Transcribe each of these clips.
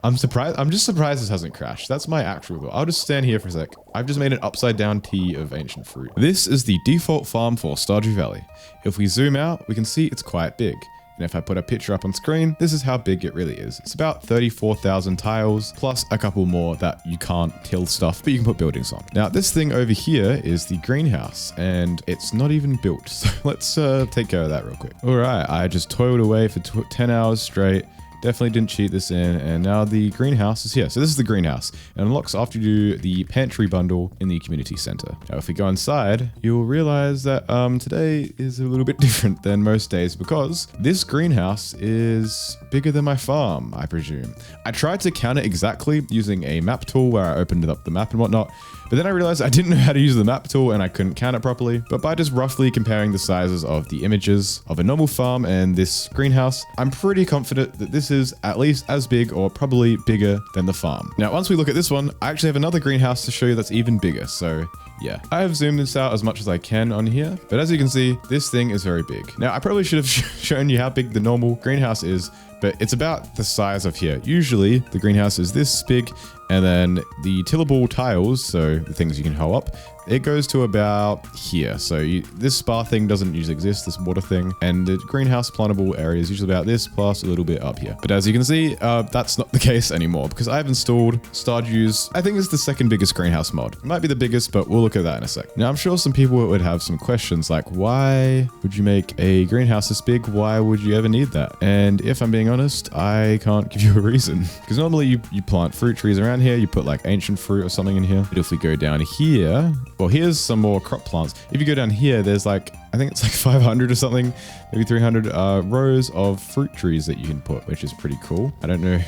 I'm surprised. I'm just surprised this hasn't crashed. That's my actual goal. I'll just stand here for a sec. I've just made an upside down T of ancient fruit. This is the default farm for Stardew Valley. If we zoom out, we can see it's quite big. And if I put a picture up on screen, this is how big it really is. It's about 34,000 tiles, plus a couple more that you can't till stuff, but you can put buildings on. Now, this thing over here is the greenhouse, and it's not even built. So let's take care of that real quick. All right, I just toiled away for 10 hours straight. Definitely didn't cheat this in, and now the greenhouse is here. So this is the greenhouse. It unlocks after you do the pantry bundle in the community center. Now, if we go inside, you'll realize that today is a little bit different than most days because this greenhouse is bigger than my farm, I presume. I tried to count it exactly using a map tool where I opened up the map and whatnot, but then I realized I didn't know how to use the map tool and I couldn't count it properly. But by just roughly comparing the sizes of the images of a normal farm and this greenhouse, I'm pretty confident that this is at least as big or probably bigger than the farm. Now, once we look at this one, I actually have another greenhouse to show you that's even bigger. So yeah, I have zoomed this out as much as I can on here, but as you can see, this thing is very big. Now, I probably should have shown you how big the normal greenhouse is, but it's about the size of here. Usually the greenhouse is this big, and then the tillable tiles, so the things you can hoe up, it goes to about here. So this spa thing doesn't usually exist, this water thing, and the greenhouse plantable area is usually about this plus a little bit up here. But as you can see, that's not the case anymore because I've installed Stardew's, I think it's the second biggest greenhouse mod. It might be the biggest, but we'll look at that in a sec. Now, I'm sure some people would have some questions like, why would you make a greenhouse this big? Why would you ever need that? And if I'm being honest, I can't give you a reason because normally you plant fruit trees around here, you put like ancient fruit or something in here. But if we go down here, well, here's some more crop plants. If you go down here, there's like, I think it's like 500 or something, maybe 300 rows of fruit trees that you can put, which is pretty cool. I don't know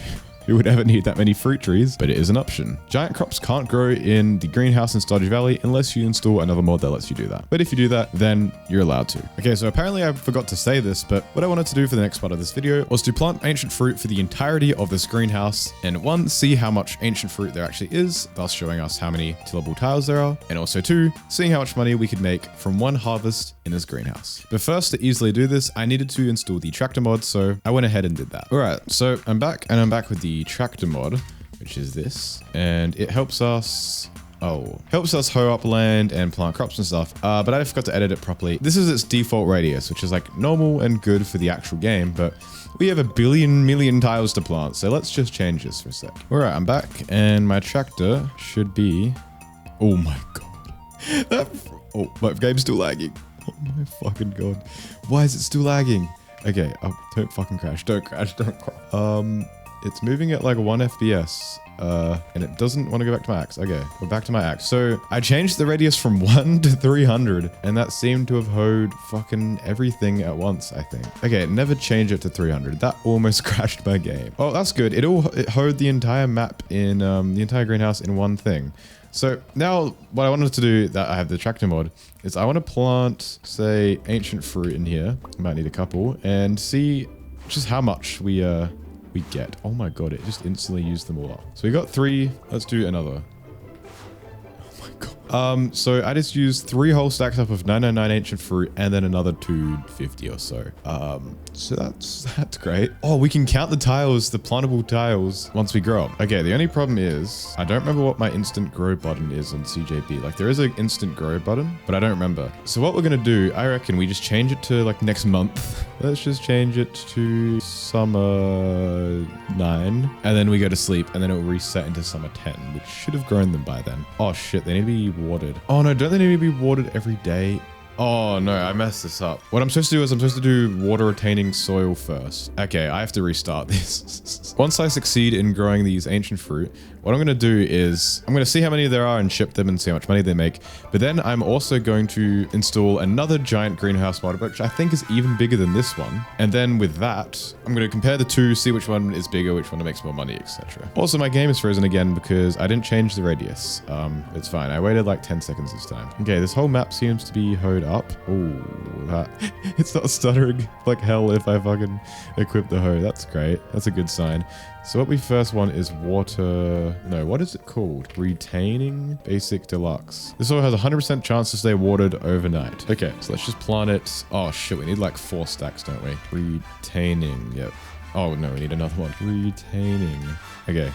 who would ever need that many fruit trees, but it is an option. Giant crops can't grow in the greenhouse in Stardew Valley unless you install another mod that lets you do that. But if you do that, then you're allowed to. Okay, so apparently I forgot to say this, but what I wanted to do for the next part of this video was to plant ancient fruit for the entirety of this greenhouse, and one, see how much ancient fruit there actually is, thus showing us how many tillable tiles there are, and also two, seeing how much money we could make from one harvest in this greenhouse. But first, to easily do this, I needed to install the tractor mod, so I went ahead and did that. All right, so I'm back, and I'm back with the tractor mod, which is this, and it helps us hoe up land and plant crops and stuff, but I forgot to edit it properly. This is its default radius, which is like normal and good for the actual game, but we have a million tiles to plant, so let's just change this for a sec. All right, I'm back, and my tractor should be, oh my god, oh, my game's still lagging. Oh my fucking god, why is it still lagging? Okay, oh, don't fucking crash, don't crash. It's moving at like 1 FPS, and it doesn't want to go back to my axe. Okay, we're back to my axe. So I changed the radius from 1 to 300, and that seemed to have hoed fucking everything at once, I think. Okay, never change it to 300. That almost crashed my game. Oh, that's good. It hoed the entire map in, the entire greenhouse in one thing. So now what I wanted to do, that I have the tractor mod, is I want to plant, say, ancient fruit in here. Might need a couple, and see just how much we get. Oh my god, it just instantly used them all up. So we got 3. Let's do another. Oh my god. So I just used 3 whole stacks up of 999 ancient fruit and then another 250 or so. So that's great. Oh, we can count the tiles, the plantable tiles, once we grow up. Okay, the only problem is I don't remember what my instant grow button is on CJB. Like there is an instant grow button, but I don't remember. So what we're gonna do, I reckon we just change it to like next month. Let's just change it to summer 9, and then we go to sleep, and then it will reset into summer 10, which should have grown them by then. Oh shit, they need to be watered. Oh no, don't they need to be watered every day? Oh no, I messed this up. What I'm supposed to do is I'm supposed to do water retaining soil first. Okay, I have to restart this. Once I succeed in growing these ancient fruit, what I'm going to do is I'm going to see how many there are and ship them and see how much money they make. But then I'm also going to install another giant greenhouse mod, which I think is even bigger than this one. And then with that, I'm going to compare the two, see which one is bigger, which one makes more money, etc. Also, my game is frozen again because I didn't change the radius. It's fine. I waited like 10 seconds this time. Okay, this whole map seems to be hoed up. Oh, that it's not stuttering like hell if I fucking equip the hoe. That's great. That's a good sign. So what we first want is water. No, what is it called? Retaining basic deluxe. This soil has a 100% chance to stay watered overnight. Okay, so let's just plant it. Oh shit, we need like 4 stacks, don't we? Retaining, yep. Oh no, we need another one. Retaining. Okay.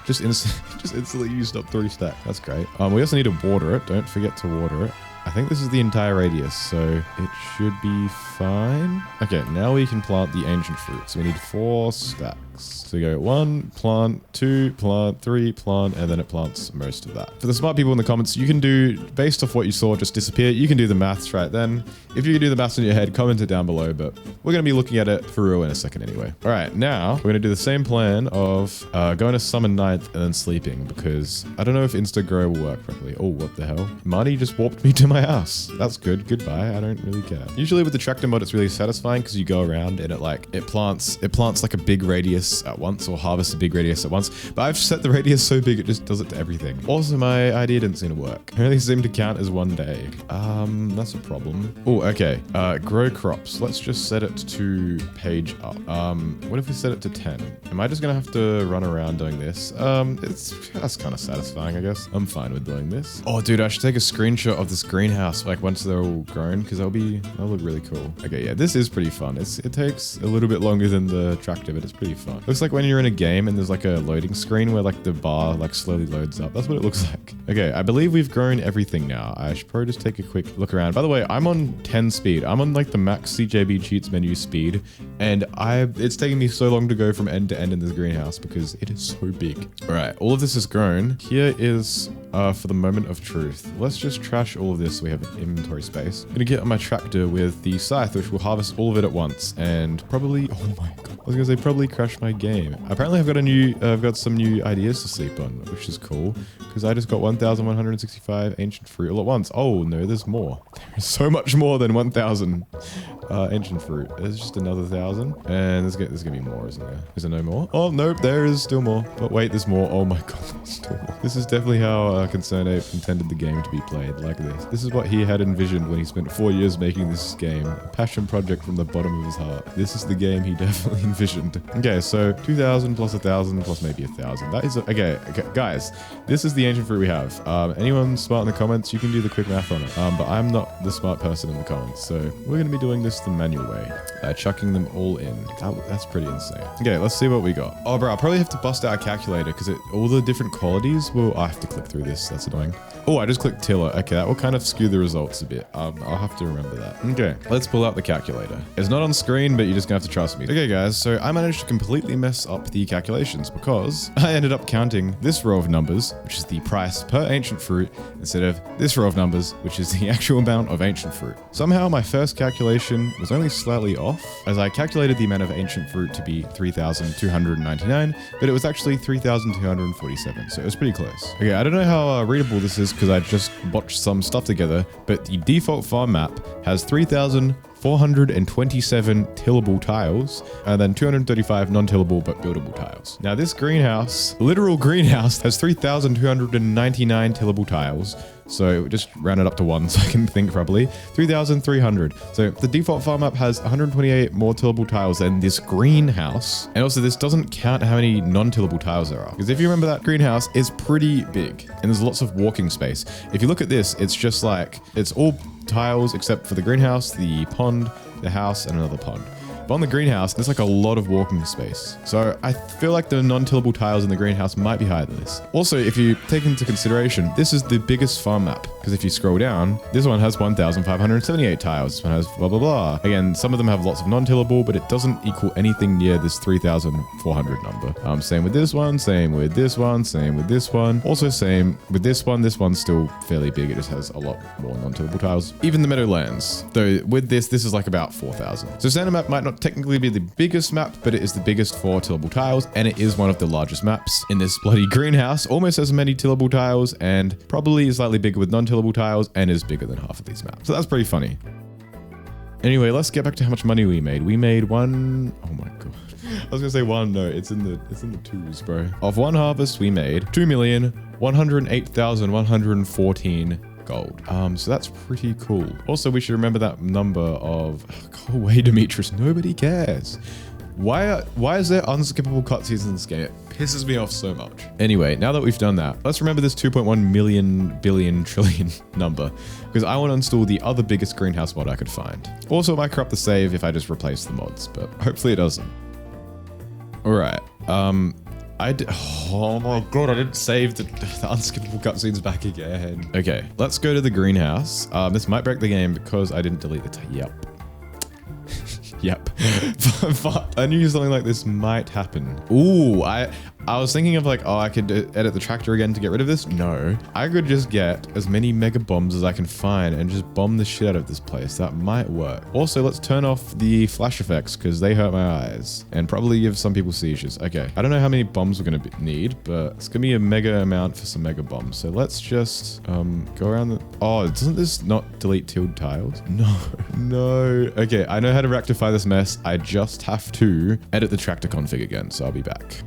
Just instantly used up 3 stacks. That's great. We also need to water it. Don't forget to water it. I think this is the entire radius, so it should be fine. Okay, now we can plant the ancient fruit. So we need 4 stacks. So we go 1, plant, 2, plant, 3, plant, and then it plants most of that. For the smart people in the comments, you can do, based off what you saw just disappear, you can do the maths right then. If you can do the maths in your head, comment it down below, but we're going to be looking at it for real in a second anyway. All right, now we're going to do the same plan of going to summon 9th and then sleeping, because I don't know if Instagrow will work properly. Oh, what the hell? Marty just warped me to my house. That's good. Goodbye. I don't really care. Usually with the tractor mod, it's really satisfying because you go around and it plants like a big radius at once, or harvests a big radius at once. But I've set the radius so big it just does it to everything. Also, my idea didn't seem to work. It only seemed to count as 1 day. That's a problem. Oh, okay. Grow crops. Let's just set it to page up. What if we set it to 10? Am I just gonna have to run around doing this? That's kind of satisfying, I guess. I'm fine with doing this. Oh, dude, I should take a screenshot of this greenhouse like once they're all grown, because that'll look really cool. Okay, yeah, this is pretty fun. It takes a little bit longer than the tractor, but it's pretty fun. Looks like when you're in a game and there's like a loading screen where like the bar like slowly loads up. That's what it looks like. Okay, I believe we've grown everything now. I should probably just take a quick look around. By the way, I'm on 10 speed. I'm on like the max CJB cheats menu speed, and it's taking me so long to go from end to end in this greenhouse because it is so big. All right, all of this is grown. Here is for the moment of truth. Let's just trash all of this so we have inventory space. I'm gonna get on my tractor with the scythe, which will harvest all of it at once, and probably, oh my god, I was gonna say probably crash my game. Apparently I've got some new ideas to sleep on, which is cool, because I just got 1,165 ancient fruit all at once. Oh no, there's more. There's so much more than 1,000 ancient fruit. There's just another 1,000, and there's gonna be more, isn't there? Is there no more? Oh nope, there is still more. But wait, there's more. Oh my god, there's still more. This is definitely how Concerned Ape intended the game to be played, like this. This is what he had envisioned when he spent 4 years making this game. A passion project from the bottom of his heart. This is the game he definitely envisioned. Okay, so 2,000 plus 1,000 plus maybe 1,000. That is okay, guys. This is the ancient fruit we have. Anyone smart in the comments, you can do the quick math on it. But I'm not the smart person in the comments, so we're gonna be doing this the manual way, chucking them all in. That's pretty insane. Okay, let's see what we got. Oh, bro, I'll probably have to bust out a calculator because all the different qualities will. I have to click through this. That's annoying. Oh, I just clicked tiller. Okay, that will kind of skew the results a bit. I'll have to remember that. Okay, let's pull out the calculator. It's not on screen, but you're just gonna have to trust me. Okay, guys, so I managed to completely mess up the calculations because I ended up counting this row of numbers, which is the price per ancient fruit, instead of this row of numbers, which is the actual amount of ancient fruit. Somehow my first calculation was only slightly off, as I calculated the amount of ancient fruit to be 3,299, but it was actually 3,247, so it was pretty close. Okay, I don't know how readable this is because I just botched some stuff together, but the default farm map has 3,427 tillable tiles, and then 235 non-tillable but buildable tiles. Now this greenhouse, literal greenhouse, has 3,299 tillable tiles. So just round it up to 1 so I can think properly. 3,300. So the default farm map has 128 more tillable tiles than this greenhouse. And also this doesn't count how many non-tillable tiles there are. Because if you remember, that greenhouse is pretty big and there's lots of walking space. If you look at this, it's just like, it's all tiles except for the greenhouse, the pond, the house, and another pond. But on the greenhouse, there's like a lot of walking space. So I feel like the non-tillable tiles in the greenhouse might be higher than this. Also, if you take into consideration, this is the biggest farm map. Because if you scroll down, this one has 1,578 tiles. This one has blah, blah, blah. Again, some of them have lots of non-tillable, but it doesn't equal anything near this 3,400 number. Same with this one, same with this one, same with this one. Also same with this one. This one's still fairly big. It just has a lot more non-tillable tiles. Even the Meadowlands, though with this is like about 4,000. So Standard Map might not technically be the biggest map, but it is the biggest for tillable tiles, and it is one of the largest maps in this bloody greenhouse. Almost as many tillable tiles, and probably slightly bigger with non-tillable tiles, and is bigger than half of these maps. So that's pretty funny. Anyway, let's get back to how much money we made. We made one. Oh my god. I was gonna say one. No, it's in the twos, bro. Of one harvest, we made 2,108,114 gold. So that's pretty cool. Also, we should remember that number of, go away, Demetrius, nobody cares. Why is there unskippable cutscenes in this game? It pisses me off so much. Anyway, now that we've done that, let's remember this 2.1 million billion trillion number, because I want to install the other biggest greenhouse mod I could find. Also, it might corrupt the save if I just replace the mods, but hopefully it doesn't. All right. Oh my god, I didn't save the unskippable cutscenes back again. Okay, let's go to the greenhouse. This might break the game because I didn't delete the yep. Yep. But I knew something like this might happen. Ooh, I was thinking of like, oh, I could edit the tractor again to get rid of this. No, I could just get as many mega bombs as I can find and just bomb the shit out of this place. That might work. Also, let's turn off the flash effects because they hurt my eyes and probably give some people seizures. Okay, I don't know how many bombs we're gonna need, but it's gonna be a mega amount for some mega bombs. So let's just go around the, oh, doesn't this not delete tilled tiles? No, no. Okay, I know how to rectify this mess. I just have to edit the tractor config again. So I'll be back.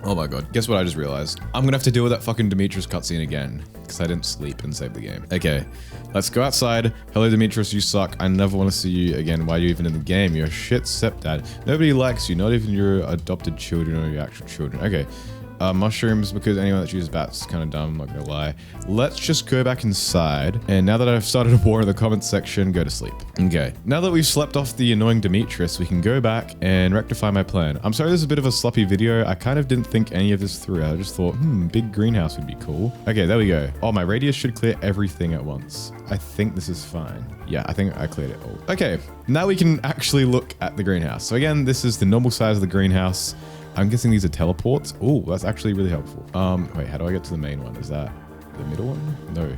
Oh my god, guess what I just realized? I'm gonna have to deal with that fucking Demetrius cutscene again because I didn't sleep and save the game. Okay, let's go outside. Hello Demetrius, you suck. I never want to see you again. Why are you even in the game? You're a shit stepdad. Nobody likes you, not even your adopted children or your actual children. Okay. Mushrooms, because anyone that chooses bats is kind of dumb, I'm not gonna lie. Let's just go back inside. And now that I've started a war in the comments section, go to sleep. Okay. Now that we've slept off the annoying Demetrius, we can go back and rectify my plan. I'm sorry this is a bit of a sloppy video. I kind of didn't think any of this through. I just thought, big greenhouse would be cool. Okay, there we go. Oh, my radius should clear everything at once. I think this is fine. Yeah, I think I cleared it all. Okay, now we can actually look at the greenhouse. So again, this is the normal size of the greenhouse. I'm guessing these are teleports. Oh, that's actually really helpful. Wait, how do I get to the main one? Is that the middle one? No.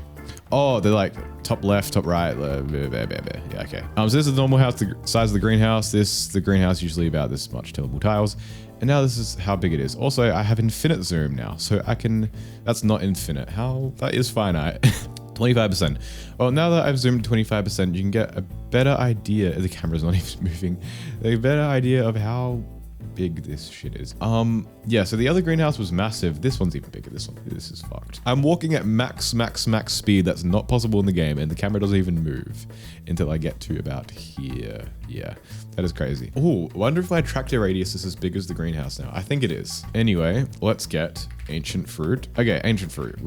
Oh, they're like top left, top right. Yeah, okay. So this is the normal house, the size of the greenhouse. The greenhouse usually about this much tillable tiles. And now this is how big it is. Also, I have infinite zoom now, so I can, that's not infinite. That is finite. 25%. Well, now that I've zoomed 25%, you can get a better idea. The camera's not even moving. A better idea of how big this shit is. Yeah, so the other greenhouse was massive. This one's even bigger. This is fucked. I'm walking at max speed. That's not possible in the game, and the camera doesn't even move until I get to about here. Yeah, that is crazy. Oh, wonder if my tractor radius is as big as the greenhouse now. I think it is. Anyway, let's get ancient fruit. Okay, ancient fruit.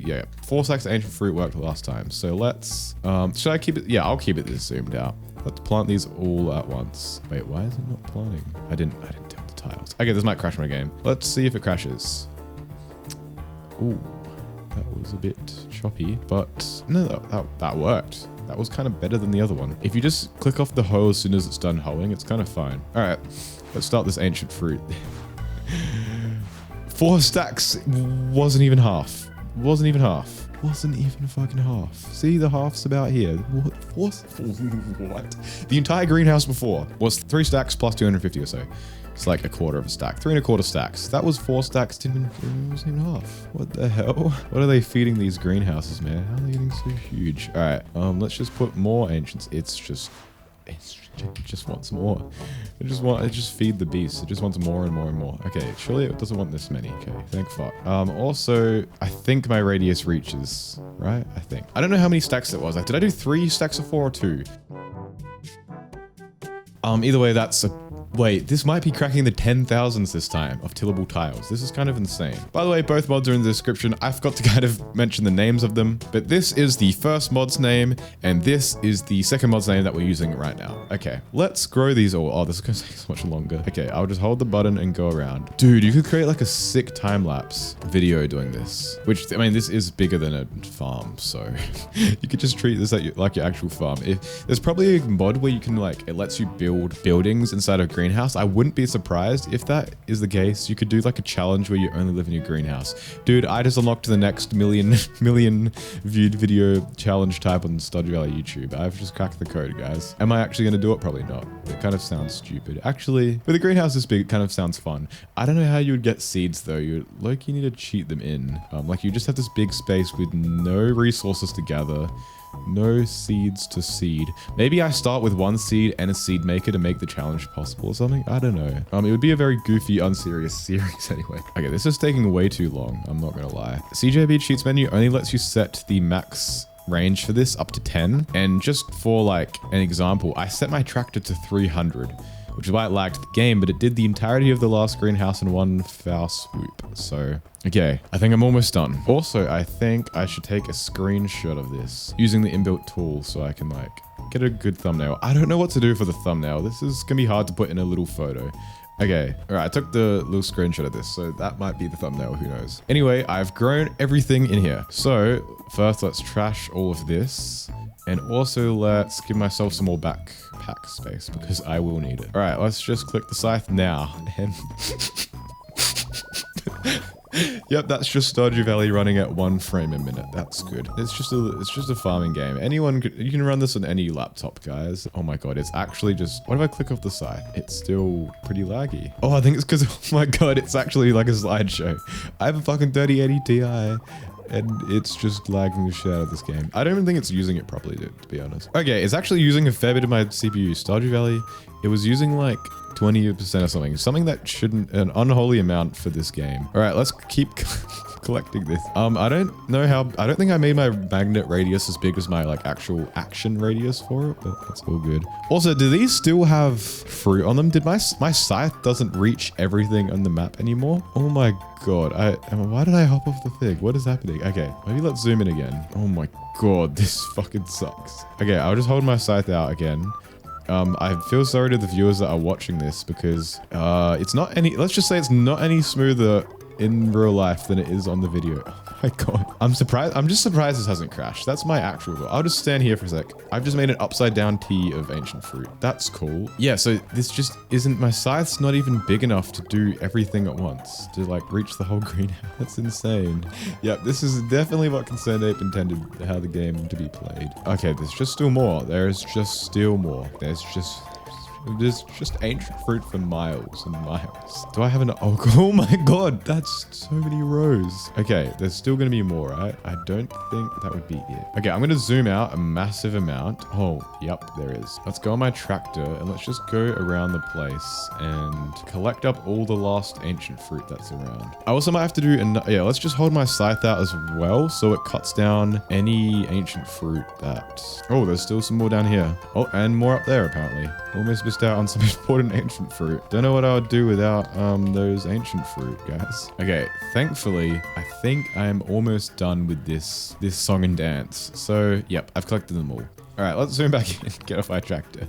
Yeah, 4 stacks of ancient fruit worked last time. So let's, should I keep it? Yeah, I'll keep it this zoomed out. Let's plant these all at once. Wait, why is it not planting? I didn't tell the tiles. Okay, this might crash my game. Let's see if it crashes. Ooh, that was a bit choppy, but no, that worked. That was kind of better than the other one. If you just click off the hoe as soon as it's done hoeing, it's kind of fine. All right, let's start this ancient fruit. 4 stacks wasn't even half. Wasn't even fucking half. See, the half's about here. What? The entire greenhouse before was 3 stacks plus 250 or so. It's like a quarter of a stack. 3 1/4 stacks. That was 4 stacks. It wasn't even half. What the hell? What are they feeding these greenhouses, man? How are they getting so huge? All right, let's just put more ancients. It just wants more. It just feed the beast. It just wants more and more and more. Okay, surely it doesn't want this many. Okay, thank fuck. Also, I think my radius reaches, right? I think. I don't know how many stacks it was. Did I do 3 stacks of 4 or 2? Either way, that's a... Wait, this might be cracking the 10,000s this time of tillable tiles. This is kind of insane. By the way, both mods are in the description. I forgot to kind of mention the names of them, but this is the first mod's name, and this is the second mod's name that we're using right now. Okay, let's grow these all. Oh, this is gonna take so much longer. Okay, I'll just hold the button and go around. Dude, you could create like a sick time-lapse video doing this, which, I mean, this is bigger than a farm, so you could just treat this like your actual farm. There's probably a mod where you can like, it lets you build buildings inside of greenhouse. I wouldn't be surprised if that is the case. You could do like a challenge where you only live in your greenhouse. Dude, I just unlocked the next million viewed video challenge type on Stardew Valley YouTube. I've just cracked the code, guys. Am I actually going to do it? Probably not. It kind of sounds stupid. Actually, with a greenhouse this big, it kind of sounds fun. I don't know how you would get seeds though. You need to cheat them in. Like you just have this big space with no resources to gather. No seeds to seed. Maybe I start with 1 seed and a seed maker to make the challenge possible or something. I don't know. It would be a very goofy, unserious series anyway. Okay, this is taking way too long. I'm not gonna lie. CJB cheats menu only lets you set the max range for this up to 10. And just for like an example, I set my tractor to 300. Which is why it lagged the game, but it did the entirety of the last greenhouse in one foul swoop. So, okay, I think I'm almost done. Also, I think I should take a screenshot of this using the inbuilt tool so I can like get a good thumbnail. I don't know what to do for the thumbnail. This is gonna be hard to put in a little photo. Okay, all right, I took the little screenshot of this, so that might be the thumbnail, who knows. Anyway, I've grown everything in here. So first let's trash all of this. And also let's give myself some more backpack space because I will need it. All right, let's just click the scythe now. And yep, that's just Stardew Valley running at 1 frame a minute. That's good. It's just a farming game. You can run this on any laptop, guys. Oh my god, it's actually just, what if I click off the scythe? It's still pretty laggy. Oh, I think it's because, oh my god, it's actually like a slideshow. I have a fucking 3080 Ti. And it's just lagging the shit out of this game. I don't even think it's using it properly, to be honest. Okay, it's actually using a fair bit of my CPU. Stardew Valley, it was using like 20% or something. Something that shouldn't, an unholy amount for this game. All right, let's keep collecting this. I don't know how, I don't think I made my magnet radius as big as my like actual action radius for it, but that's all good. Also, do these still have fruit on them? Did my scythe doesn't reach everything on the map anymore? Oh my god, why did I hop off the thing? What is happening? Okay, maybe let's zoom in again. Oh my god, this fucking sucks. Okay, I'll just hold my scythe out again. I feel sorry to the viewers that are watching this because it's not any, let's just say it's not any smoother in real life than it is on the video. Oh my god. I'm just surprised this hasn't crashed. That's my actual goal. I'll just stand here for a sec. I've just made an upside down tea of ancient fruit. That's cool. Yeah, so this just isn't, my scythe's not even big enough to do everything at once, to like reach the whole greenhouse. That's insane. Yep, this is definitely what Concerned Ape intended how the game to be played. Okay, there's just still more. There's just still more. There's just ancient fruit for miles and miles. Do I have an, oh my god, that's so many rows. Okay, there's still gonna be more, right? I don't think that would be it. Okay, I'm gonna zoom out a massive amount. Oh, yep, there is. Let's go on my tractor and let's just go around the place and collect up all the lost ancient fruit that's around. I also might have to do, yeah, let's just hold my scythe out as well so it cuts down any ancient fruit that, oh, there's still some more down here. Oh, and more up there apparently. Almost missed out on some important ancient fruit. Don't know what I would do without those ancient fruit, guys. Okay, thankfully, I think I am almost done with this song and dance. So, yep, I've collected them all. All right, let's zoom back in and get off my tractor.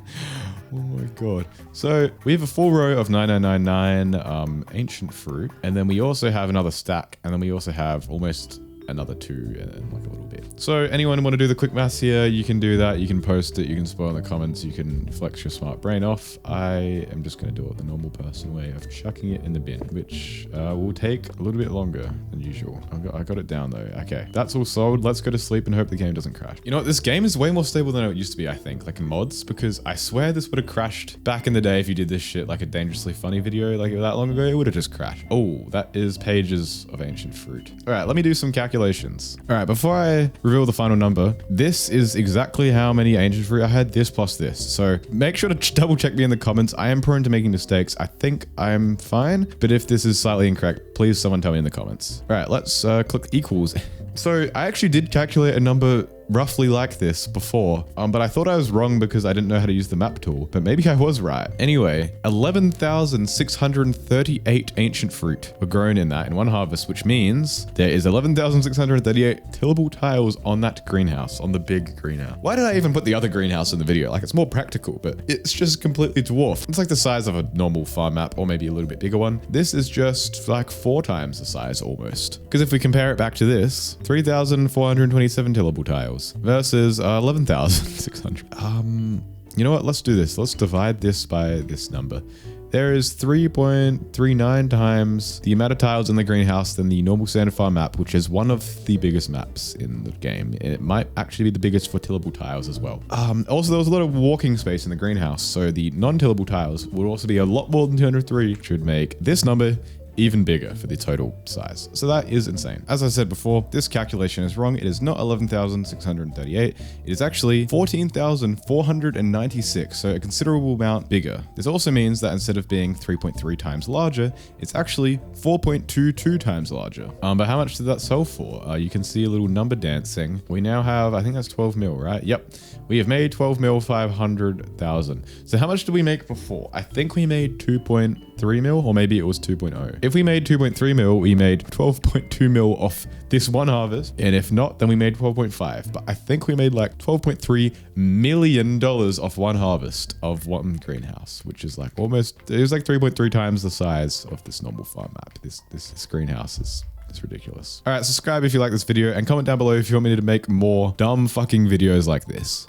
Oh my god. So we have a full row of 9999 ancient fruit, and then we also have another stack, and then we also have almost another 2 and like a little bit. So anyone want to do the quick maths here, you can do that. You can post it, you can spoil in the comments, you can flex your smart brain off. I am just going to do it the normal person way of chucking it in the bin, which will take a little bit longer than usual. I got it down though. Okay, that's all sold. Let's go to sleep and hope the game doesn't crash. You know what? This game is way more stable than it used to be, I think, like in mods, because I swear this would have crashed back in the day if you did this shit like a dangerously funny video like that long ago. It would have just crashed. Oh, that is pages of ancient fruit. All right, let me do some calculations. All right, before I reveal the final number, this is exactly how many ancient fruit I had, this plus this. So make sure to double check me in the comments. I am prone to making mistakes. I think I'm fine, but if this is slightly incorrect, please someone tell me in the comments. All right, let's click equals. So I actually did calculate a number roughly like this before, but I thought I was wrong because I didn't know how to use the map tool, but maybe I was right. Anyway, 11,638 ancient fruit were grown in that in one harvest, which means there is 11,638 tillable tiles on that greenhouse, on the big greenhouse. Why did I even put the other greenhouse in the video? Like, it's more practical, but it's just completely dwarfed. It's like the size of a normal farm map, or maybe a little bit bigger one. This is just like 4 times the size almost. Because if we compare it back to this, 3,427 tillable tiles versus 11,600. You know what? Let's do this. Let's divide this by this number. There is 3.39 times the amount of tiles in the greenhouse than the normal standard farm map, which is one of the biggest maps in the game. It might actually be the biggest for tillable tiles as well. Also, there was a lot of walking space in the greenhouse, so the non-tillable tiles would also be a lot more than 203, which would make this number even bigger for the total size. So that is insane. As I said before, this calculation is wrong. It is not 11,638. It is actually 14,496, so a considerable amount bigger. This also means that instead of being 3.3 times larger, it's actually 4.22 times larger. But how much did that sell for? You can see a little number dancing. We now have, I think that's 12 mil, right? Yep. We have made 12 mil 500,000. So how much did we make before? I think we made 2.5 2.3 mil, or maybe it was 2.0. If we made 2.3 mil, we made 12.2 mil off this one harvest. And if not, then we made 12.5. But I think we made like $12.3 million off one harvest of one greenhouse, which is like almost, it was like 3.3 times the size of this normal farm map. This greenhouse is, it's ridiculous. All right, subscribe if you like this video and comment down below if you want me to make more dumb fucking videos like this.